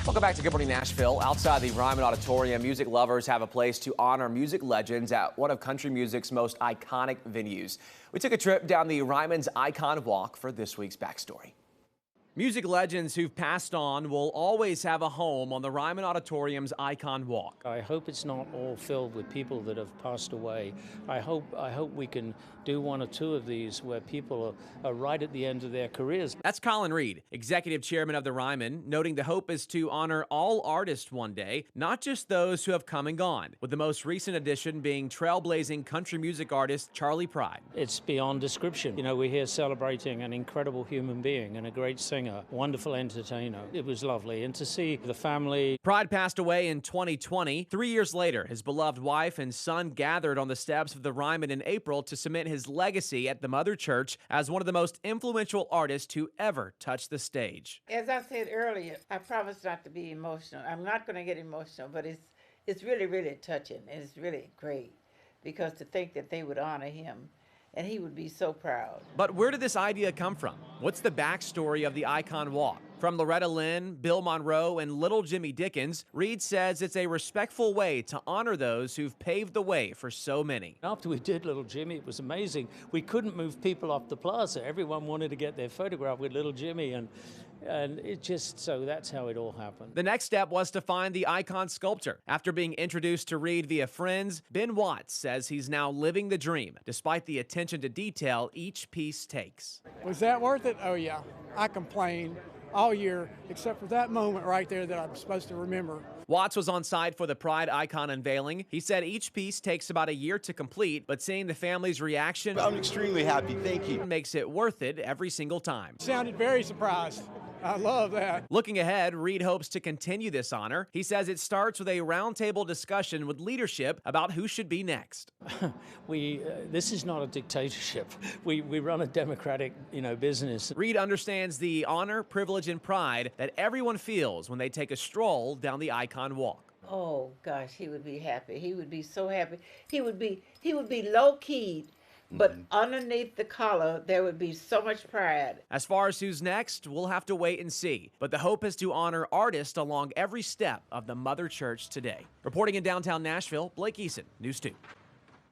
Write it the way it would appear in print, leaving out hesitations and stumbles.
Welcome back to Good Morning Nashville. Outside the Ryman Auditorium, music lovers have a place to honor music legends at one of country music's most iconic venues. We took a trip down the Ryman's Icon Walk for this week's backstory. Music legends who've passed on will always have a home on the Ryman Auditorium's Icon Walk. I hope it's not all filled with people that have passed away. I hope we can do one or two of these where people are right at the end of their careers. That's Colin Reed, executive chairman of the Ryman, noting the hope is to honor all artists one day, not just those who have come and gone, with the most recent addition being trailblazing country music artist Charlie Pride. It's beyond description. You know, we're here celebrating an incredible human being and a great singer, wonderful entertainer. It was lovely. And to see the family. Pride passed away in 2020. 3 years later, his beloved wife and son gathered on the steps of the Ryman in April to cement his legacy at the Mother Church as one of the most influential artists to ever touch the stage. As I said earlier, I promise not to be emotional. I'm not going to get emotional, but it's really, really touching. It's really great because to think that they would honor him. And he would be so proud. But where did this idea come from? What's the backstory of the Icon Walk? From Loretta Lynn, Bill Monroe, and Little Jimmy Dickens, Reed says it's a respectful way to honor those who've paved the way for so many. After we did Little Jimmy, it was amazing. We couldn't move people off the plaza. Everyone wanted to get their photograph with Little Jimmy, and it just, so that's how it all happened. The next step was to find the icon sculptor. After being introduced to Reed via friends, Ben Watts says he's now living the dream, despite the attention to detail each piece takes. Was that worth it? Oh yeah, I complained all year, except for that moment right there that I'm supposed to remember. Watts was on site for the Pride icon unveiling. He said each piece takes about a year to complete, but seeing the family's reaction, I'm extremely happy, thank you, makes it worth it every single time. Sounded very surprised. I love that. Looking ahead, Reed hopes to continue this honor. He says it starts with a roundtable discussion with leadership about who should be next. This is not a dictatorship. We run a democratic, business. Reed understands the honor, privilege, and pride that everyone feels when they take a stroll down the Icon Walk. Oh gosh, he would be happy. He would be so happy. He would be low-keyed. But underneath the collar, there would be so much pride. As far as who's next, we'll have to wait and see. But the hope is to honor artists along every step of the Mother Church today. Reporting in downtown Nashville, Blake Eason, News 2.